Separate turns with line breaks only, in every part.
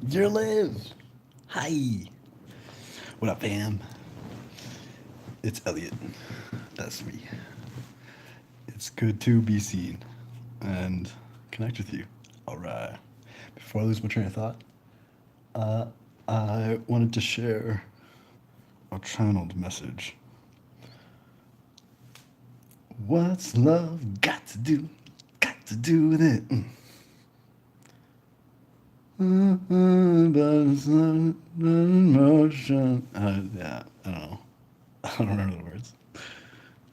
You're Liv. Hi. What up, fam? It's Elliot. That's me. It's good to be seen and connect with you. All right. Before I lose my train of thought, uh, I wanted to share a channeled message. What's love got to do? Got to do with it. But it's not an emotion. Yeah, I don't know. I don't remember the words.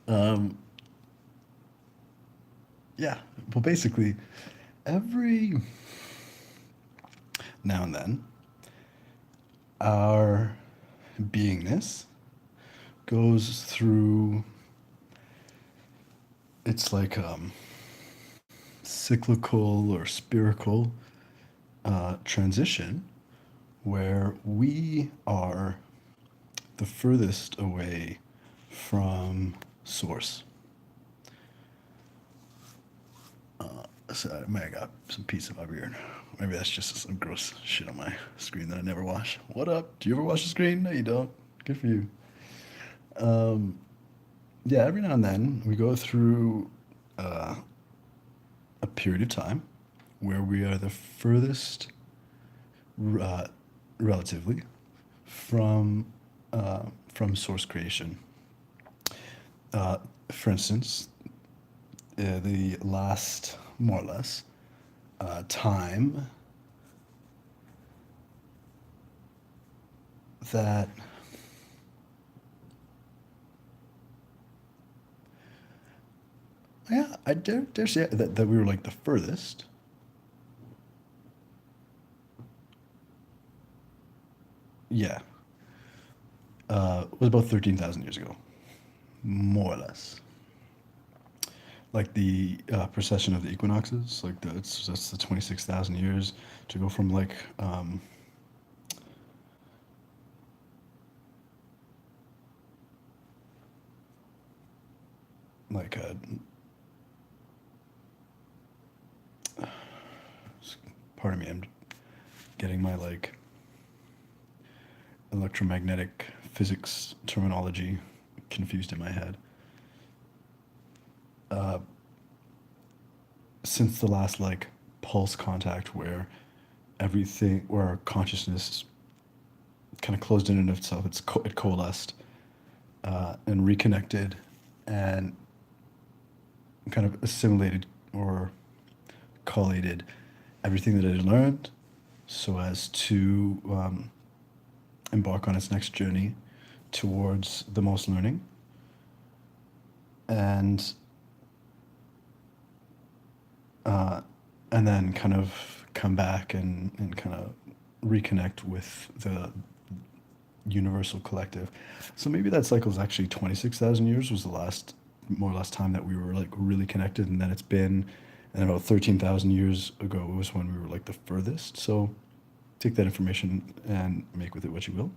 Um, yeah, well, basically, every now and then, our beingness goes through, it's like cyclical or spherical transition where we are the furthest away from source. So I might have got some pizza in my beard. Maybe that's just some gross shit on my screen that I never wash. What up? Do you ever wash the screen? No, you don't. Good for you. Um, yeah, every now and then we go through uh, a period of time where we are the furthest, uh, relatively, from from source creation. Uh, for instance, the last, more or less, time that yeah, I dare say that we were like the furthest. Yeah, was about 13,000 years ago, more or less. Like the precession of the equinoxes, like that's the 26,000 years to go from like uh, pardon me, I'm getting my like electromagnetic physics terminology confused in my head. Uh, since the last like pulse contact where everything, where our consciousness kind of closed in on itself, it coalesced and reconnected and kind of assimilated or collated everything that it had learned so as to embark on its next journey towards the most learning and uh, and then kind of come back and kind of reconnect with the universal collective. So maybe that cycle is actually 26,000 years was the last, more or less, time that we were like really connected, and then it's been, and about 13,000 years ago was when we were like the furthest. So take that information and make with it what you will.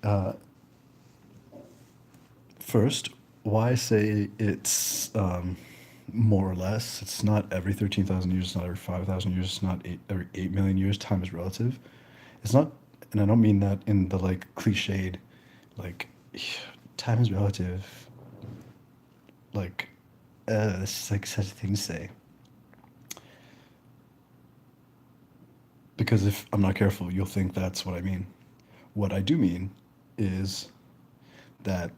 Uh, First, why say it's more or less? It's not every 13,000 years, it's not every 5,000 years, it's not every 8 million years. Time is relative. It's not, and I don't mean that in the like cliched, like, time is relative. Like, this is like such a thing to say. Because if I'm not careful, you'll think that's what I mean. What I do mean is that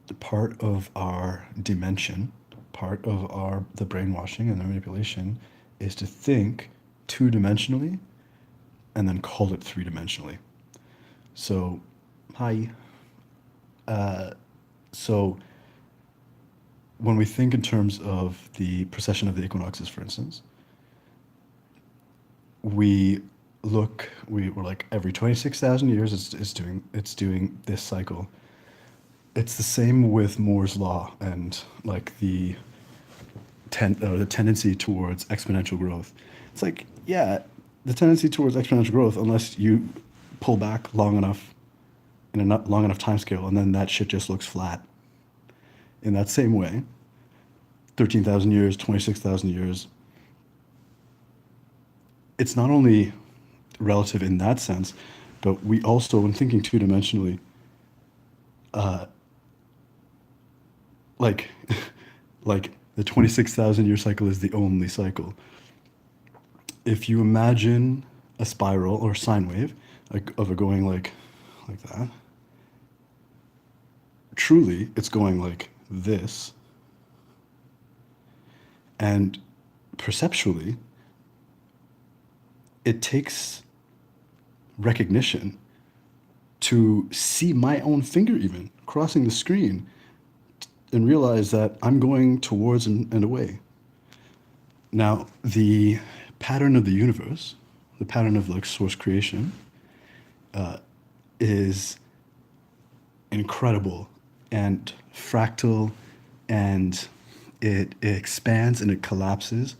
the part of our dimension, part of our the brainwashing and the manipulation is to think two-dimensionally and then call it three-dimensionally. So, hi. Uh, so when we think in terms of the precession of the equinoxes, for instance, we we're like every 26,000 years it's doing this cycle. It's the same with Moore's law and like the tendency towards exponential growth. It's like, yeah, the tendency towards exponential growth, unless you pull back long enough in a not long enough time scale, and then that shit just looks flat. In that same way, 13,000 years, 26,000 years, it's not only relative in that sense, but we also, when thinking two-dimensionally, like like the 26,000 year cycle is the only cycle. If you imagine a spiral or sine wave, like of it going like that, truly it's going like this, and perceptually it takes recognition to see my own finger even crossing the screen and realize that I'm going towards and away. Now, the pattern of the universe, the pattern of like source creation, is incredible and fractal, and it expands and it collapses.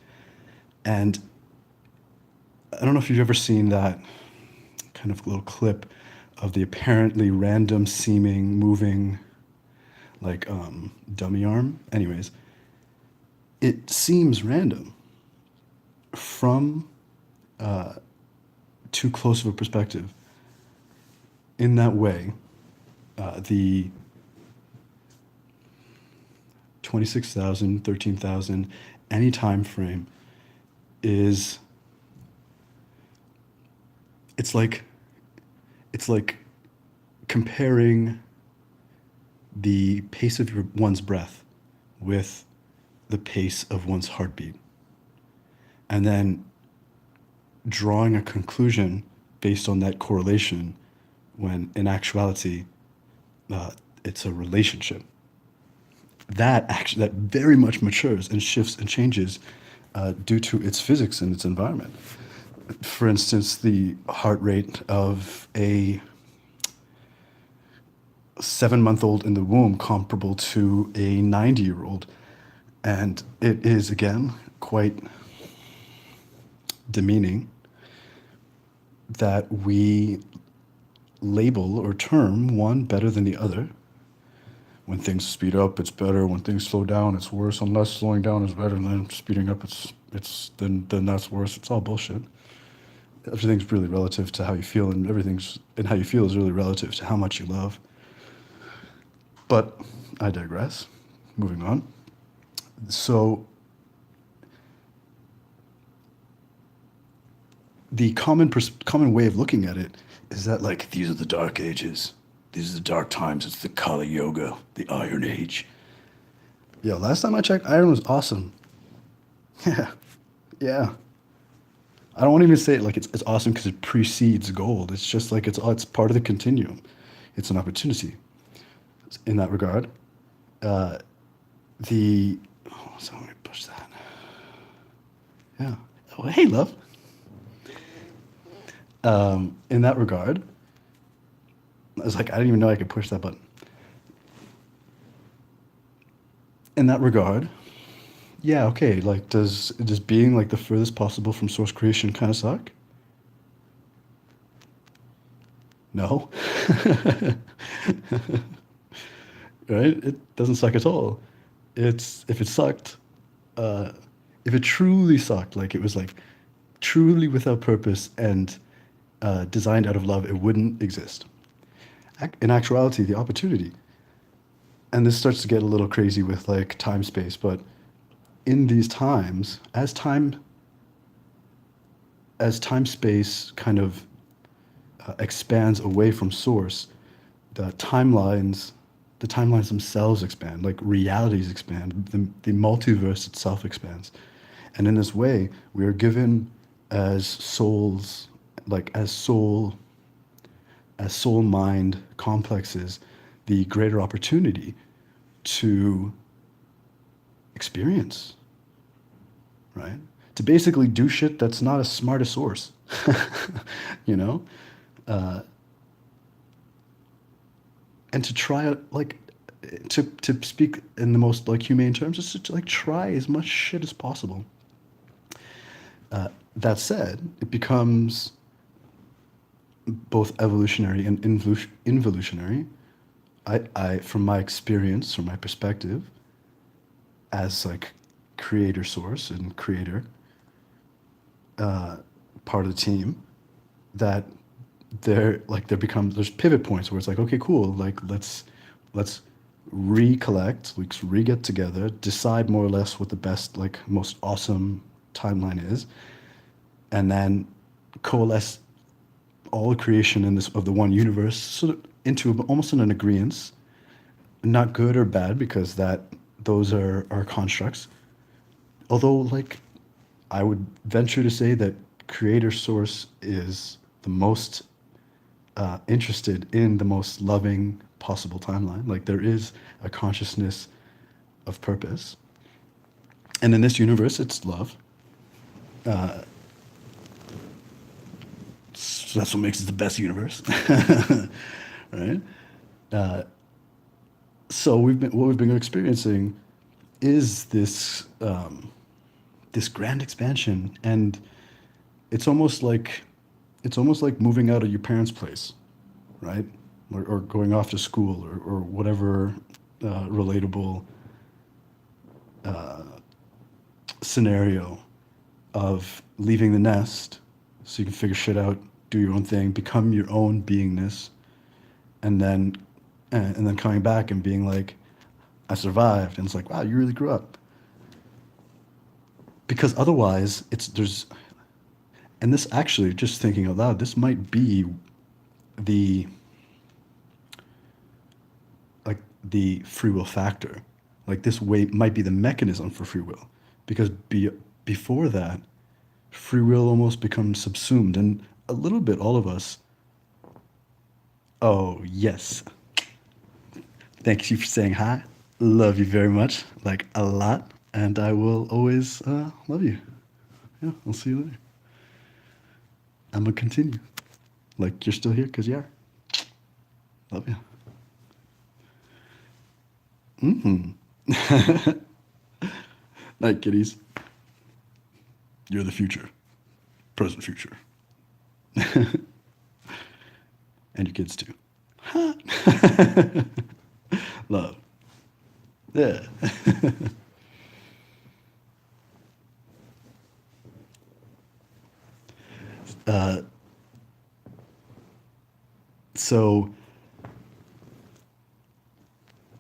And I don't know if you've ever seen that kind of little clip of the apparently random seeming moving like dummy arm. Anyways, it seems random from too close of a perspective. In that way, the 26,000, 13,000, any time frame is, it's like comparing the pace of one's breath with the pace of one's heartbeat, and then drawing a conclusion based on that correlation, when in actuality it's a relationship that very much matures and shifts and changes due to its physics and its environment. For instance, the heart rate of a 7-month-old in the womb comparable to a 90-year-old. And it is, again, quite demeaning that we label or term one better than the other. When things speed up, it's better. When things slow down, it's worse. Unless slowing down is better than speeding up, then that's worse. It's all bullshit. Everything's really relative to how you feel, and how you feel is really relative to how much you love. But I digress. Moving on. So the common way of looking at it is that, like, these are the dark ages. These are the dark times. It's the Kali Yoga, the Iron Age. Yeah, last time I checked, iron was awesome. Yeah, yeah. I don't want to even say it like it's awesome because it precedes gold. It's just like it's part of the continuum. It's an opportunity in that regard. So let me push that. Yeah. Oh, hey, love. In that regard, I was like, I didn't even know I could push that button. In that regard, yeah, okay. Like, does being like the furthest possible from source creation kind of suck? No. Right? It doesn't suck at all. If it sucked, uh, if it truly sucked, like it was like truly without purpose and designed out of love, it wouldn't exist. In actuality, the opportunity, and this starts to get a little crazy with like time space, but in these times, as time space kind of expands away from source, the timelines the timelines themselves expand, like realities expand, the multiverse itself expands. And in this way, we are given as souls, like as soul mind complexes, the greater opportunity to experience, right? To basically do shit that's not as smart as source, you know? Uh, and to try out, like, to speak in the most like humane terms, just to like try as much shit as possible. That said, it becomes both evolutionary and involutionary. From my experience, from my perspective, as like creator source and creator, part of the team, that there's pivot points where it's like, okay, cool, like let's recollect, let's re-get together, decide more or less what the best, like most awesome timeline is, and then coalesce all creation in this of the one universe sort of into almost an agreement, not good or bad because that those are constructs. Although, like, I would venture to say that creator source is the most interested in the most loving possible timeline. Like, there is a consciousness of purpose, and in this universe, it's love. So that's what makes it the best universe, right? So what we've been experiencing is this grand expansion, and it's almost like it's almost like moving out of your parents' place, right? Or going off to school, or whatever relatable scenario of leaving the nest so you can figure shit out, do your own thing, become your own beingness, and then coming back and being like, I survived, and it's like, wow, you really grew up. Because otherwise, it's there's and this actually, just thinking out loud, this might be the like the free will factor. Like, this way might be the mechanism for free will, because before that, free will almost becomes subsumed, and a little bit all of us. Oh yes, thank you for saying hi. Love you very much, like a lot, and I will always love you. Yeah, I'll see you later. I'm gonna continue. Like, you're still here because you are. Love you. Night, kitties. You're the future, present, future, and your kids too. Love. Yeah. So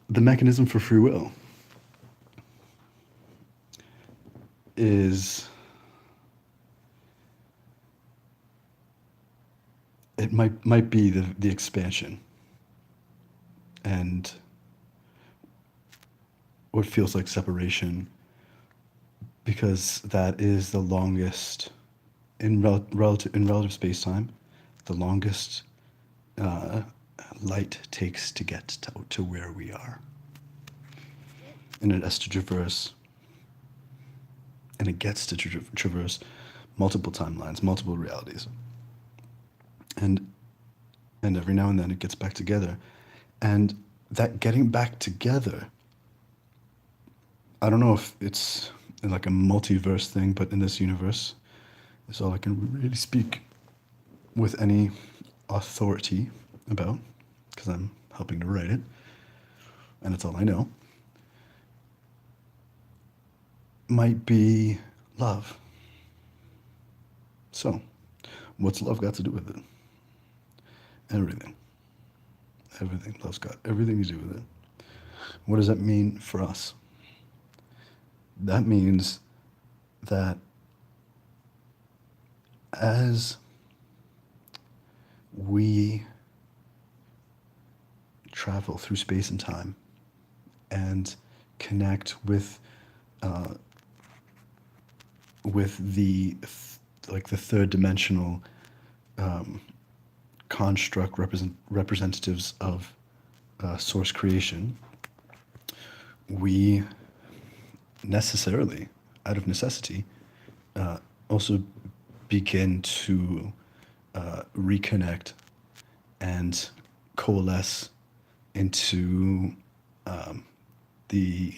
the mechanism for free will is it might be the expansion and what feels like separation, because that is the longest in relative space time, the longest uh, light takes to get to where we are, and it has to traverse, and it gets to traverse multiple timelines, multiple realities, and every now and then it gets back together, and that getting back together, I don't know if it's like a multiverse thing, but in this universe, is all I can really speak with any authority about, because I'm helping to write it, and it's all I know, might be love. So, what's love got to do with it? Everything. Everything. Love's got everything to do with it. What does that mean for us? That means that as we travel through space and time and connect uh, with the third dimensional construct representatives of source creation, we necessarily, out of necessity, also begin to reconnect and coalesce into the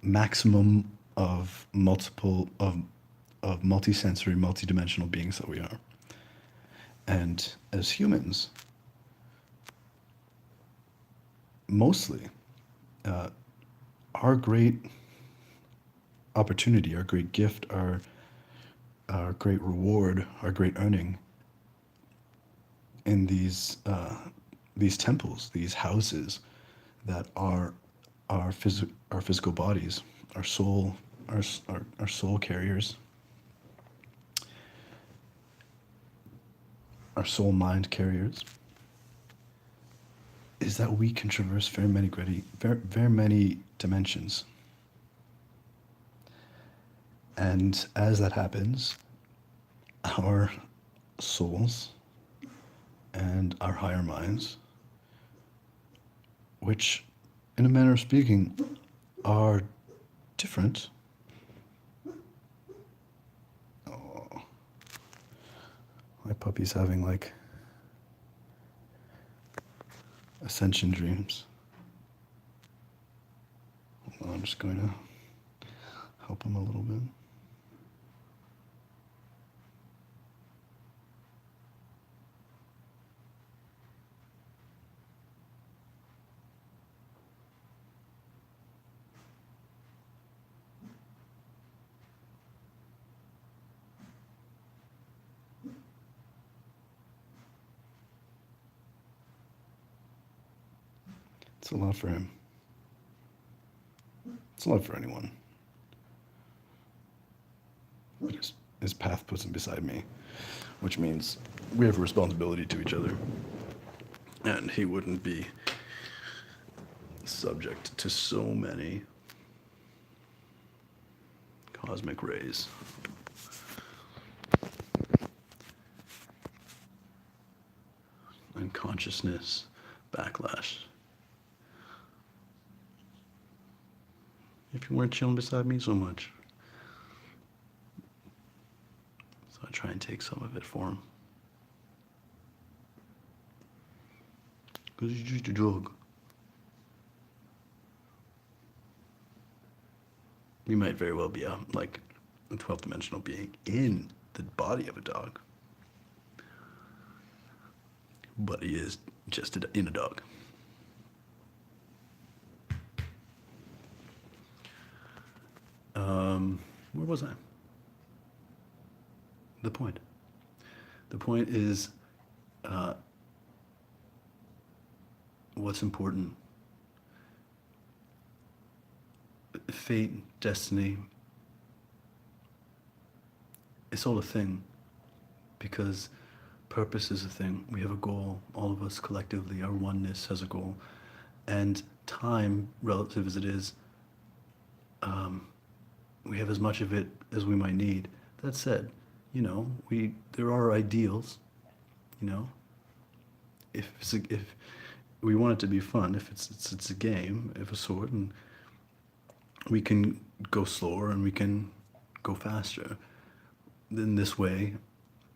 maximum of multisensory, multidimensional beings that we are. And as humans, mostly, our great opportunity, our great gift, our great reward, our great earning in these temples, these houses that are our physical bodies, our soul, our soul carriers, our soul mind carriers, is that we can traverse very many dimensions. And as that happens, our souls and our higher minds, which, in a manner of speaking, are different. Oh, my puppy's having like ascension dreams. Hold on, I'm just going to help him a little bit. It's a lot for him. It's a lot for anyone. His path puts him beside me, which means we have a responsibility to each other. And he wouldn't be subject to so many cosmic rays. And consciousness backlash. If you weren't chilling beside me so much. So I try and take some of it for him. Because you're just a dog. You might very well be a 12th dimensional being in the body of a dog. But he is just in a dog. Where was I? The point. The point is what's important. Fate, destiny, it's all a thing because purpose is a thing. We have a goal. All of us collectively, our oneness has a goal. And time, relative as it is, we have as much of it as we might need. That said, there are ideals, if we want it to be fun, if it's a game of a sort, and we can go slower and we can go faster. In this way,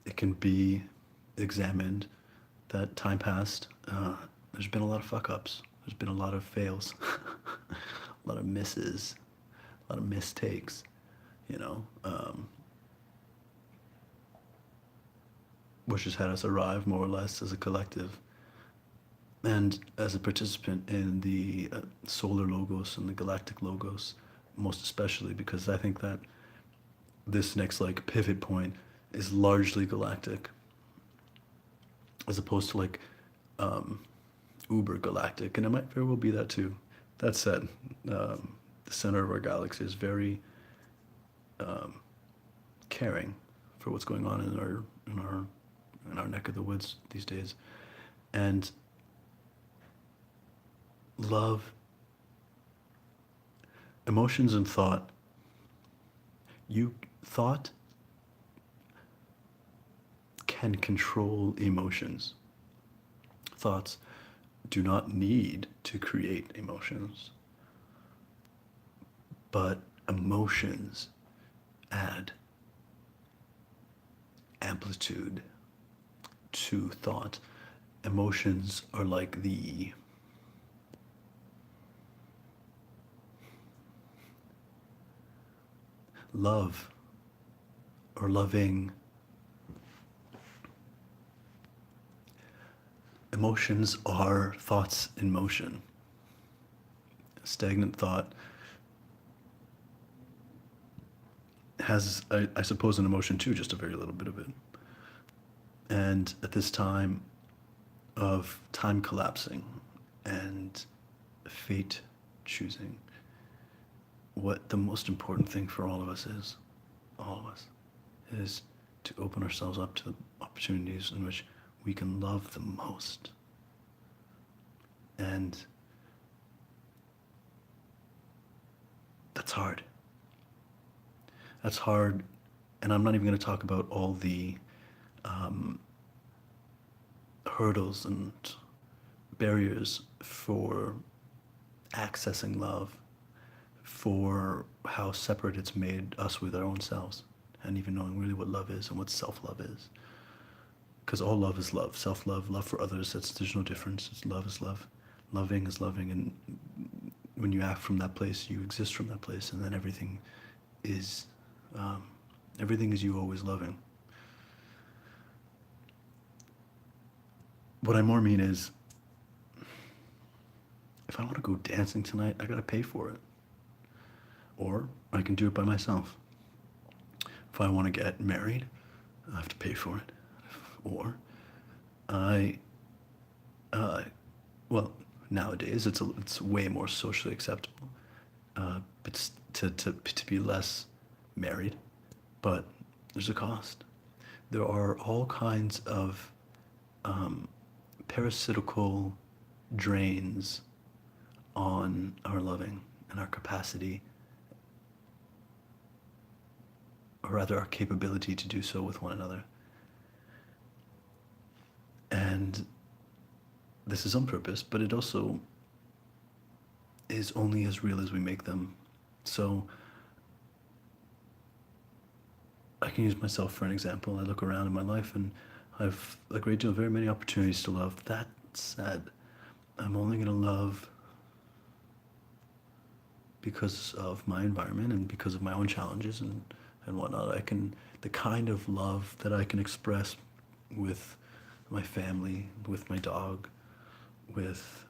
it can be examined that time passed. There's been a lot of fuck-ups. There's been a lot of fails, a lot of misses, a lot of mistakes, which has had us arrive more or less as a collective and as a participant in the solar logos and the galactic logos, most especially because I think that this next pivot point is largely galactic as opposed to uber galactic, and it might very well be that too. That said, the center of our galaxy is very caring for what's going on in our neck of the woods these days, and love, emotions, and thought. Thought can control emotions. Thoughts do not need to create emotions, but emotions add amplitude to thought. Emotions are like the love or loving. Emotions are thoughts in motion. Stagnant thought has, I suppose, an emotion too, just a very little bit of it. And at this time, of time collapsing and fate choosing, what the most important thing for all of us is to open ourselves up to the opportunities in which we can love the most. And that's hard. That's hard. And I'm not even going to talk about all the hurdles and barriers for accessing love, for how separate it's made us with our own selves, and even knowing really what love is and what self-love is. Because all love is love. Self-love, love for others, there's no difference. It's love is love. Loving is loving, and when you act from that place, you exist from that place, and then everything is you always loving. What I more mean is, if I want to go dancing tonight, I gotta pay for it. Or I can do it by myself. If I want to get married, I have to pay for it. Or well, nowadays it's way more socially acceptable, but to be less married, but there's a cost. There are all kinds of parasitical drains on our loving and our capacity, or rather our capability to do so with one another. And this is on purpose, but it also is only as real as we make them. So I can use myself for an example. I look around in my life and I've a great deal, very many opportunities to love. That said, I'm only going to love because of my environment and because of my own challenges and whatnot. The kind of love that I can express with my family, with my dog, with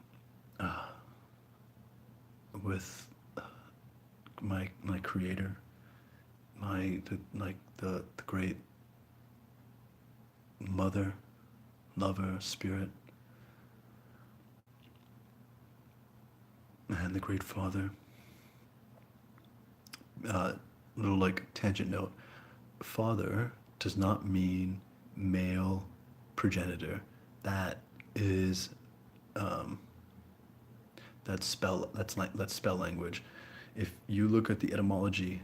my creator, the great mother, lover, spirit, and the great father. Little tangent note: father does not mean male progenitor. That is that's spell language. If you look at the etymology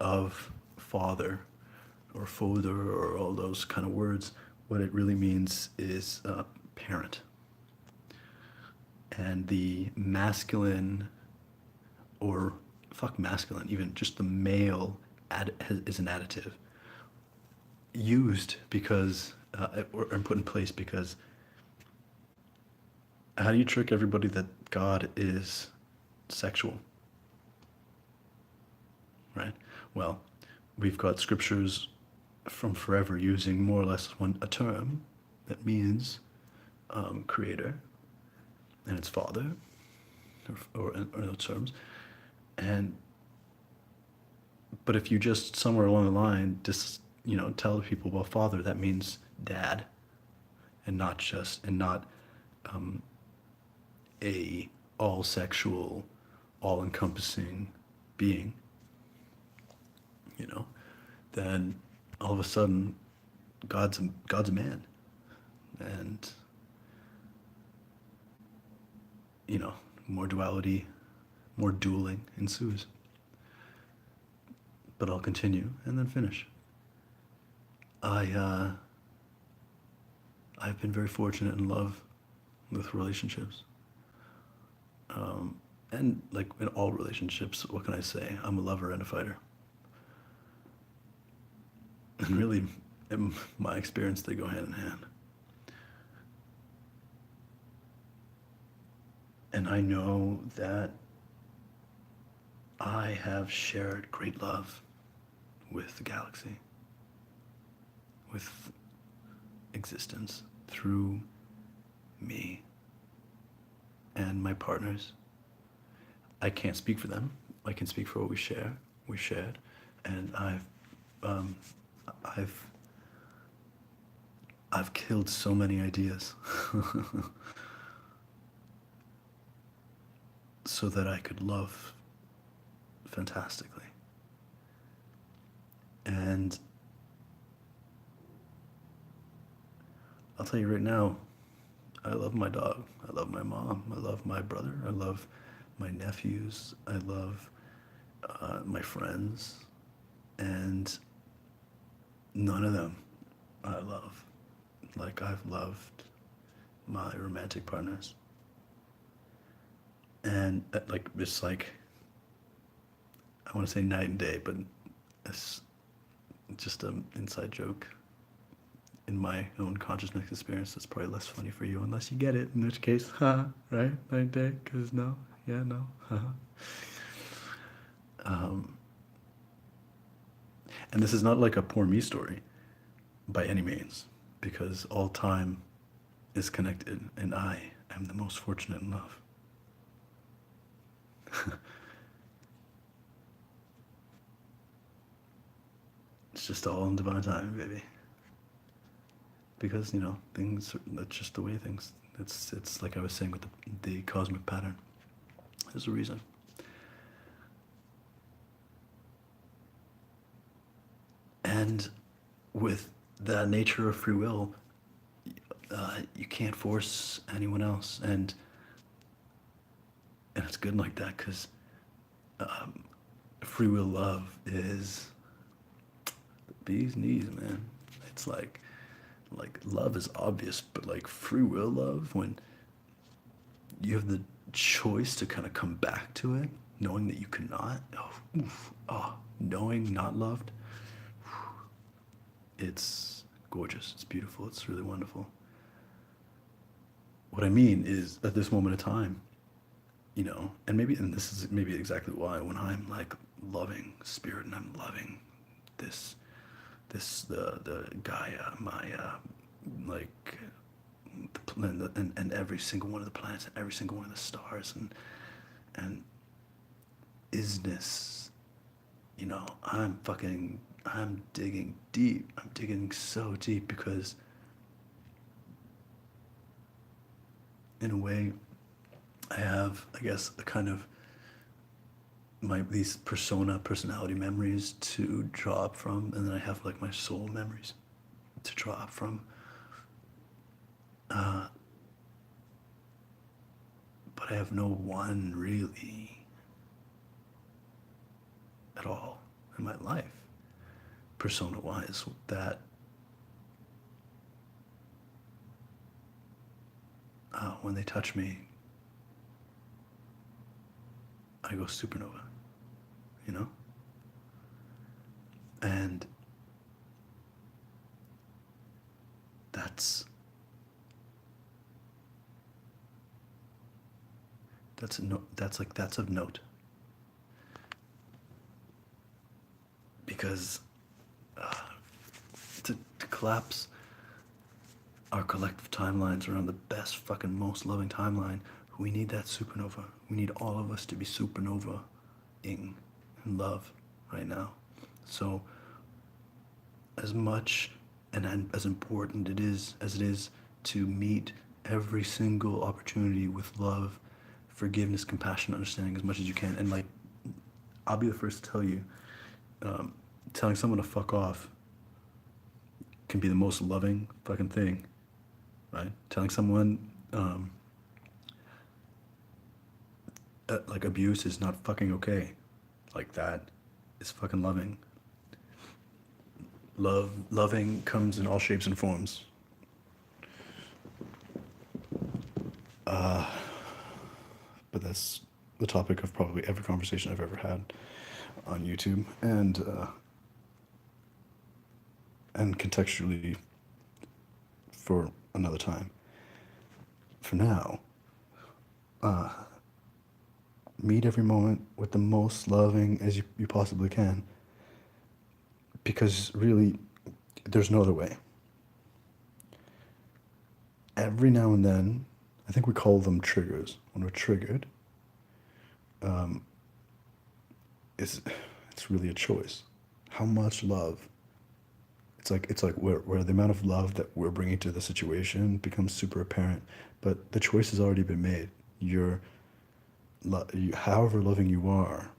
of father or fodder or all those kind of words, what it really means is parent. And the masculine, or fuck masculine, even just the male is an additive used because or put in place because how do you trick everybody that God is sexual? Right? Well, we've got scriptures from forever using more or less a term that means creator, and it's father, or those terms. But if you just somewhere along the line just tell people, well, father, that means dad, and not a all sexual, all encompassing being, then all of a sudden God's a man, and more duality, more dueling ensues. But I'll continue and then finish. I've been very fortunate in love with relationships. And in all relationships, what can I say? I'm a lover and a fighter. And really, in my experience, they go hand in hand. And I know that I have shared great love with the galaxy, with existence, through me and my partners. I can't speak for them. I can speak for what we shared, I've killed so many ideas so that I could love fantastically. And I'll tell you right now, I love my dog. I love my mom. I love my brother. I love my nephews. I love my friends. And none of them I love like I've loved my romantic partners. And like it's like I want to say night and day, but it's just an inside joke in my own consciousness experience. That's probably less funny for you unless you get it. In which case, haha, right? Night and day, because no, yeah, no, haha. Um, and this is not like a poor me story by any means, because all time is connected, and I am the most fortunate in love. It's just all in divine timing, baby. Because things. That's just the way things. It's like I was saying with the cosmic pattern. There's a reason. And with the nature of free will, you can't force anyone else, and it's good like that because free will love is the bee's knees, man. It's like love is obvious, but like free will love, when you have the choice to kind of come back to it, knowing that you cannot, knowing not loved, it's gorgeous, it's beautiful, it's really wonderful. What I mean is, at this moment of time, and this is maybe exactly why, when I'm like loving spirit and I'm loving this the Gaia, my like and every single one of the planets and every single one of the stars and isness, I'm digging deep. I'm digging so deep because in a way I have, I guess, a kind of these personality memories to draw up from, and then I have like my soul memories to draw up from. But I have no one really at all in my life, persona-wise, that when they touch me, I go supernova, you know? And that's that's of note, because to collapse our collective timelines around the best fucking most loving timeline, we need that supernova. We need all of us to be supernova-ing in love right now. So as much and as important as it is to meet every single opportunity with love, forgiveness, compassion, understanding as much as you can. And like, I'll be the first to tell you, telling someone to fuck off can be the most loving fucking thing, right? Telling someone like abuse is not fucking okay, like that is fucking loving. Loving comes in all shapes and forms. But that's the topic of probably every conversation I've ever had on YouTube, and contextually for another time. For now, meet every moment with the most loving as you possibly can, because really, there's no other way. Every now and then, I think we call them triggers. When we're triggered, it's really a choice. How much love? It's like where the amount of love that we're bringing to the situation becomes super apparent, but the choice has already been made. You're, however loving you are,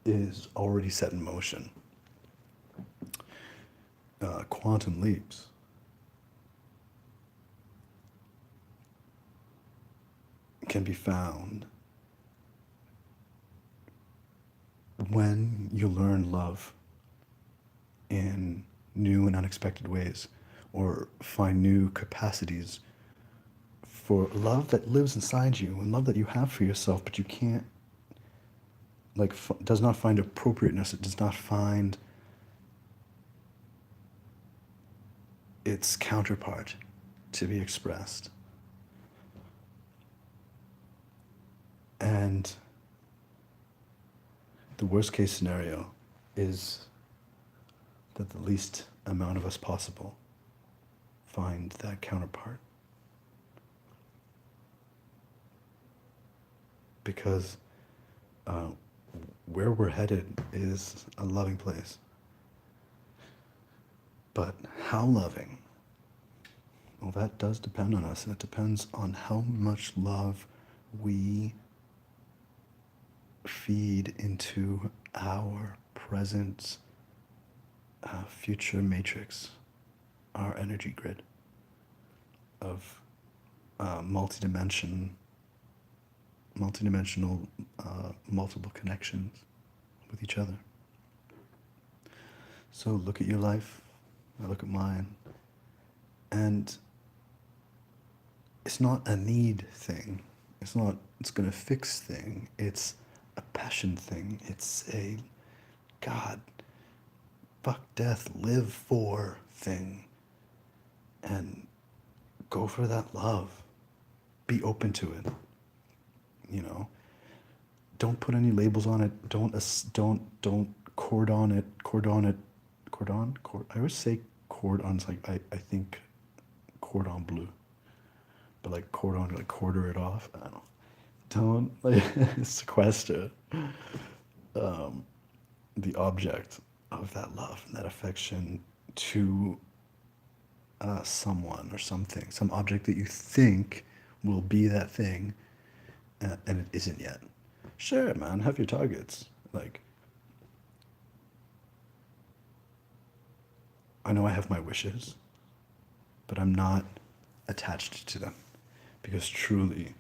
is already set in motion. Quantum leaps can be found when you learn love in new and unexpected ways, or find new capacities for love that lives inside you and love that you have for yourself, but you can't, like, does not find appropriateness. It does not find its counterpart to be expressed. And the worst case scenario is that the least amount of us possible find that counterpart. Because where we're headed is a loving place. But how loving? Well, that does depend on us, and it depends on how much love we feed into our present, future matrix, our energy grid of multidimensional, multiple connections with each other. So look at your life, I look at mine, and it's not a need thing. It's gonna fix thing. It's a passion thing. It's a God, fuck death, live for thing. And go for that love. Be open to it. You know, don't put any labels on it. Don't cordon it. I always say cordon. It's like I think cordon bleu, but like cordon, like quarter it off. I don't know. Don't like sequester the object of that love and that affection to someone or something, some object that you think will be that thing, and it isn't yet. Sure, man, have your targets. Like, I know I have my wishes, but I'm not attached to them, because truly,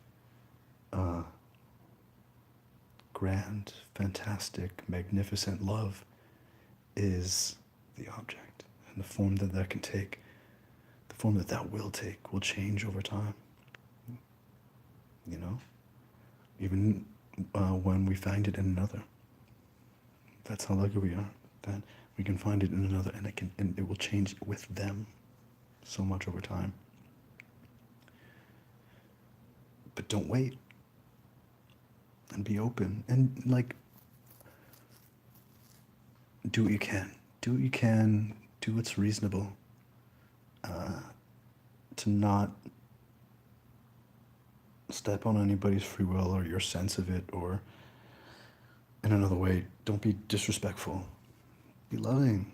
grand, fantastic, magnificent love is the object, and the form that that can take, the form that that will take, will change over time. You know, even when we find it in another. That's how lucky we are, that we can find it in another, and it will change with them so much over time. But don't wait, and be open, and like, do what you can. Do what you can. Do what's reasonable. To not step on anybody's free will or your sense of it, or in another way, don't be disrespectful. Be loving.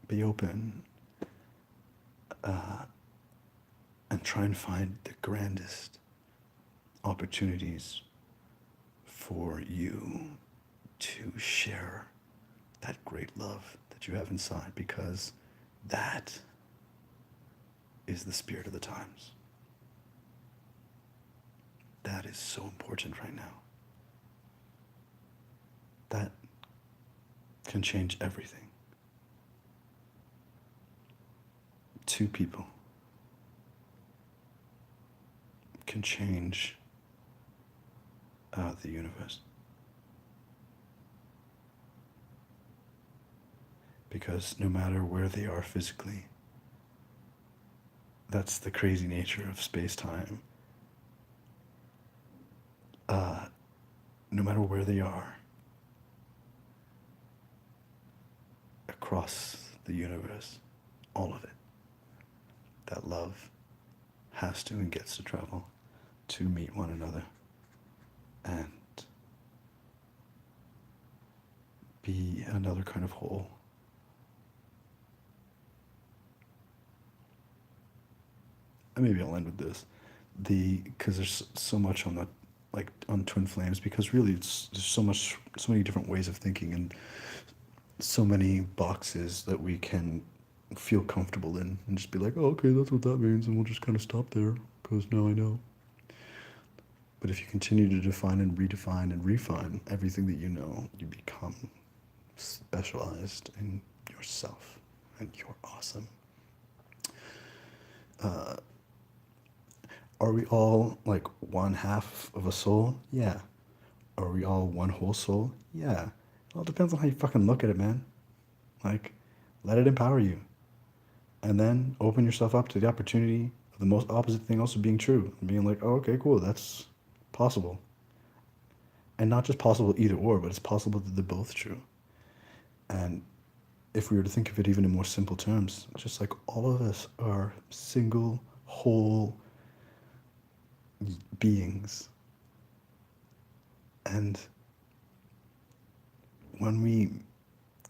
Be open. And try and find the grandest opportunities for you to share that great love that you have inside, because that is the spirit of the times. That is so important right now. That can change everything. Two people can change the universe. Because no matter where they are physically, that's the crazy nature of space-time. No matter where they are across the universe, all of it, that love has to and gets to travel to meet one another and be another kind of whole maybe I'll end with this. Because there's so much on the, like, on twin flames, because really there's so many different ways of thinking, and so many boxes that we can feel comfortable in and just be like, oh, okay, that's what that means, and we'll just kind of stop there because now I know. But if you continue to define and redefine and refine everything that you know, you become specialized in yourself, and you're awesome. Uh, are we all like one half of a soul? Yeah. Are we all one whole soul? Yeah. It all depends on how you fucking look at it, man. Like, let it empower you. And then open yourself up to the opportunity of the most opposite thing also being true. And being like, oh, okay, cool, that's possible. And not just possible either or, but it's possible that they're both true. And if we were to think of it even in more simple terms, just like all of us are single, whole beings. And when we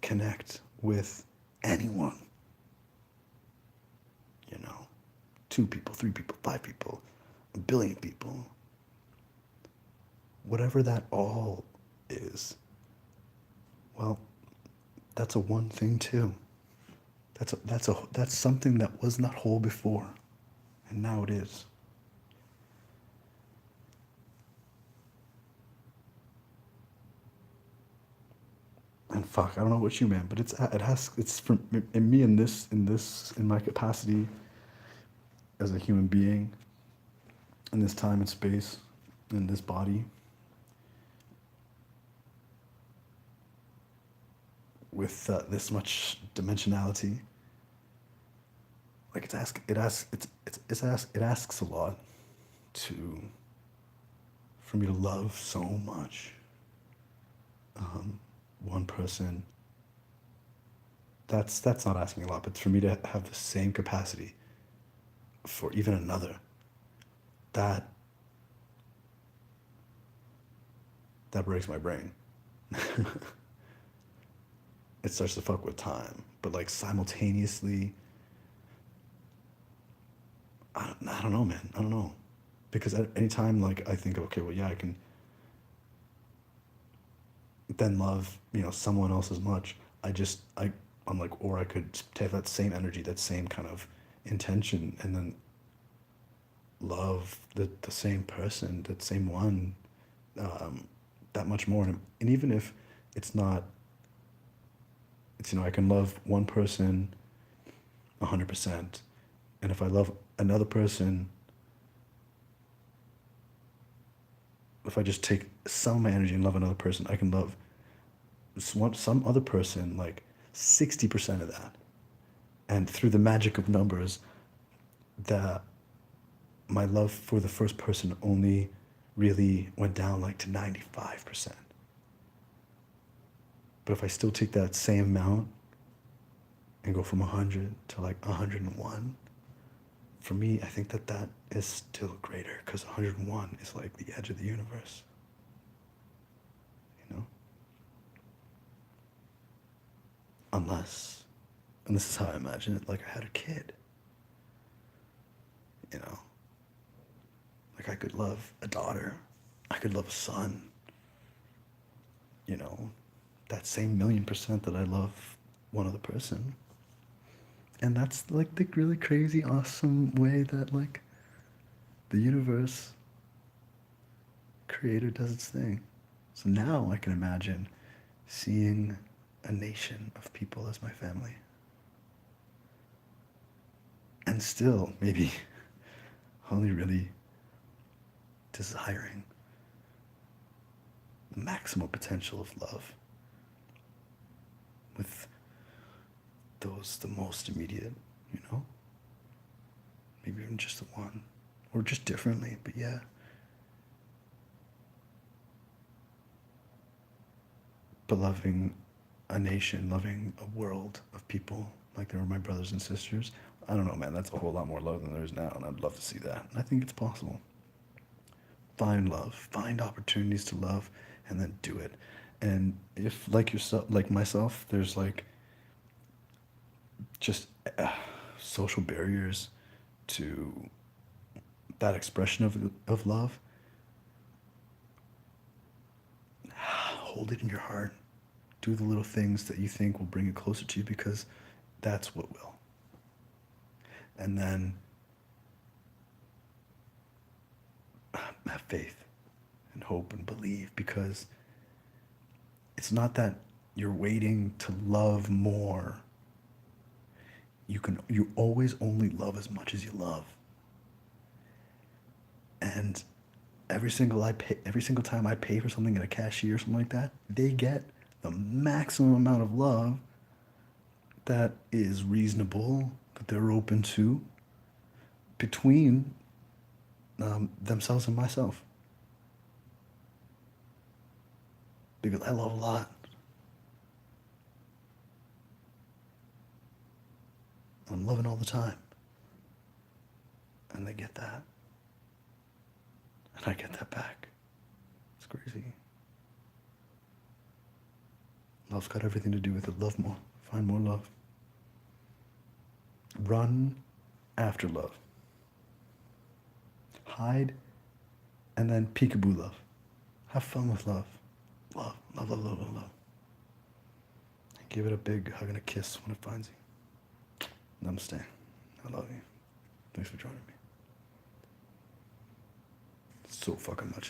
connect with anyone, you know, 2 people, 3 people, 5 people, 1 billion people, whatever that all is, well, that's a one thing too. That's something that was not whole before, and now it is. And fuck, I don't know what you, man, but it's from in me in my capacity as a human being in this time and space in this body with this much dimensionality. Like it asks a lot to for me to love so much one person. That's not asking a lot, but for me to have the same capacity for even another, that that breaks my brain. It starts to fuck with time, but like simultaneously, I don't know, man. I don't know, because at any time, like I think, okay, well, yeah, I can then love, someone else as much. I'm like, or I could take that same energy, that same kind of intention, and then love the same person, that same one, um, that much more. And even if it's not, I can love one person 100%, and if I love another person, if I just take some of my energy and love another person, I can love some other person like 60% of that. And through the magic of numbers, the my love for the first person only really went down like to 95%. But if I still take that same amount and go from 100 to like 101, for me, I think that is still greater, because 101 is like the edge of the universe, you know? Unless, and this is how I imagine it, like I had a kid, you know? Like I could love a daughter, I could love a son, you know? That same 1,000,000% that I love one other person. And that's like the really crazy, awesome way that like the universe creator does its thing. So now I can imagine seeing a nation of people as my family. And still maybe only really desiring the maximal potential of love with those the most immediate, you know? Maybe even just the one. Or just differently, but yeah. But loving a nation, loving a world of people like they were my brothers and sisters. I don't know, man. That's a whole lot more love than there is now, and I'd love to see that. And I think it's possible. Find love, find opportunities to love, and then do it. And if, like yourself, like myself, there's like just social barriers to that expression of love, hold it in your heart. Do the little things that you think will bring it closer to you, because that's what will. And then have faith and hope and believe, because it's not that you're waiting to love more. You always only love as much as you love. And every single time I pay for something at a cashier or something like that, they get the maximum amount of love that is reasonable, that they're open to, between themselves and myself. Because I love a lot. I'm loving all the time. And they get that. And I get that back. It's crazy. Love's got everything to do with it. Love more. Find more love. Run after love. Hide and then peekaboo love. Have fun with love. Love, love, love, love, love, love. And give it a big hug and a kiss when it finds you. Namaste. I love you. Thanks for joining me. So fucking much.